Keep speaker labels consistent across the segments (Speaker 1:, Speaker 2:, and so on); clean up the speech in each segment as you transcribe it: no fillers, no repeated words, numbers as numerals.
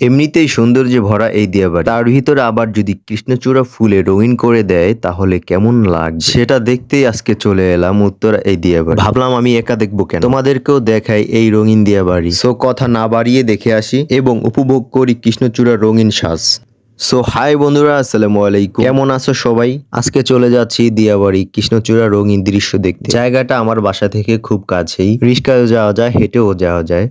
Speaker 1: এমনিতেই সৌন্দর্যে ভরা এই দিয়াবাড়ি, তার ভিতরে আবার যদি কৃষ্ণচূড়া ফুলে রঙিন করে দেয় তাহলে কেমন লাগবে সেটা দেখতেই আজকে চলে এলাম উত্তরা এই দিয়াবাড়ি। ভাবলাম আমি একা দেখবো কেন, তোমাদেরকেও দেখাই এই রঙিন দিয়াবাড়ি। সো কথা না বাড়িয়ে দেখে আসি এবং উপভোগ করি কৃষ্ণচূড়ার রঙিন সাজ। সো হাই বন্ধুরা, আসসালামু আলাইকুম, কেমন আছো সবাই? আজকে চলে যাচ্ছি দিয়াবাড়ি কৃষ্ণচূড়া রঙিন দৃশ্য দেখতে। জায়গাটা আমার বাসা থেকে খুব কাছেই, রিস্কায়ও যাওয়া যায়, হেঁটেও যাওয়া যায়।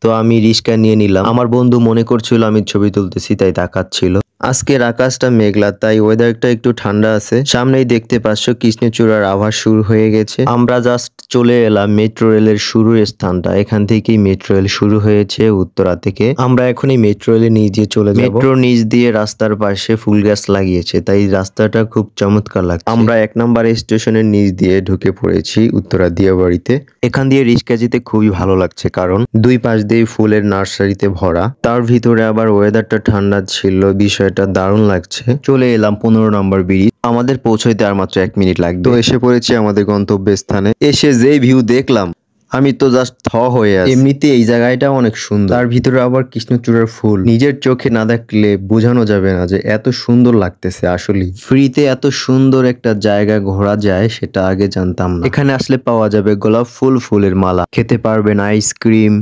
Speaker 1: তো আমি রিস্কা নিয়ে নিলাম। আমার বন্ধু মনে করছিল আমি ছবি তুলতেছি তাই তাকাচ্ছিল। আজকের আকাশটা মেঘলা, তাই ওয়েদারটা একটু ঠান্ডা আছে। সামনেই দেখতে পাচ্ছ কৃষ্ণচূড়ার আভাস শুরু হয়ে গেছে। আমরা জাস্ট চলে এলাম মেট্রো রেলের শুরুর স্থানটা। এখান থেকেই মেট্রো রেল শুরু হয়েছে উত্তরা থেকে। আমরা এখনই মেট্রো রেলের নিচ দিয়ে চলে যাব। মেট্রোর নিচ দিয়ে রাস্তার পাশে ফুল গাছ লাগিয়েছে, তাই রাস্তাটা খুব চমৎকার লাগছে। আমরা 1 নম্বর স্টেশনের নিচ দিয়ে ঢুকে পড়েছি উত্তরা দিয়াবাড়িতে। এখান দিয়ে রিক্সা যেতে খুবই ভালো লাগছে, কারণ দুই পাশ দিয়ে ফুলের নার্সারিতে ভরা, তার ভিতরে আবার ওয়েদারটা ঠান্ডা ছিল। বিষয়টা দারুণ লাগছে। চলে এলাম 15 নম্বর ব্রিজ। আমাদের পৌঁছাইতে আর মাত্র 1 মিনিট লাগবে। তো এসে পড়েছি আমাদের গন্তব্য স্থানে। এসে যে ভিউ দেখলাম আমি তো জাস্ট থ হয়ে আছি। এমনিতে এই জায়গাটা অনেক সুন্দর, তার ভিতরে আবার কৃষ্ণচূড়ার ফুল। নিজের চোখে না দেখলে বোঝানো যাবে না যে এত সুন্দর লাগতেছে। আসলে ফ্রিতে এত সুন্দর একটা জায়গা ঘোরা যায় সেটা আগে জানতাম না। এখানে আসলে পাওয়া যাবে গোলাপ ফুল, ফুলের মালা, খেতে পারবেন আইসক্রিম,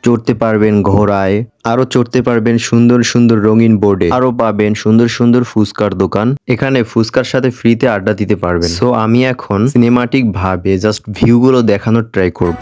Speaker 1: চড়তে পারবেন ঘোড়ায়, আরো চড়তে পারবেন সুন্দর সুন্দর রঙিন বোর্ডে, আরো পাবেন সুন্দর সুন্দর ফুচকার দোকান। এখানে ফুচকার সাথে ফ্রিতে আড্ডা দিতে পারবেন। সো আমি এখন সিনেমাটিক ভাবে জাস্ট ভিউ গুলো দেখানোর ট্রাই করব।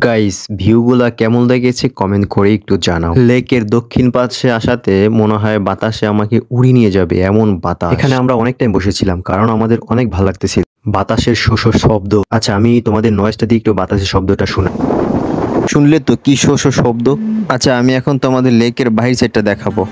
Speaker 1: গাইস, ভিউগুলা কেমন লেগেছে কমেন্ট করে একটু জানাও। লেকের দক্ষিণ পাশে আসাতে মনে হয় বাতাসে আমাকে উড়িয়ে নিয়ে যাবে, এমন বাতাস। এখানে আমরা অনেক টাইম বসেছিলাম কারণ আমাদের অনেক ভালো লাগতেছিল বাতাসের শোষ শব্দ। আচ্ছা, আমি তোমাদের নয়েজটা দিয়ে একটু বাতাসের শব্দটা শুনলে তো কি শোষ শব্দ। আচ্ছা, আমি এখন তোমাদের লেকের বাহির সাইডটা দেখাবো।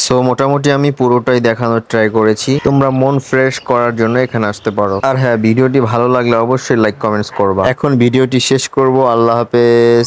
Speaker 1: সো মোটামুটি আমি পুরোটাই দেখানোর ট্রাই করেছি। তোমরা মন ফ্রেশ করার জন্য এখানে আসতে পারো। আর হ্যাঁ, ভিডিওটি ভালো লাগলে অবশ্যই লাইক কমেন্টস করবা। এখন ভিডিওটি শেষ করব। আল্লাহ হাফেজ।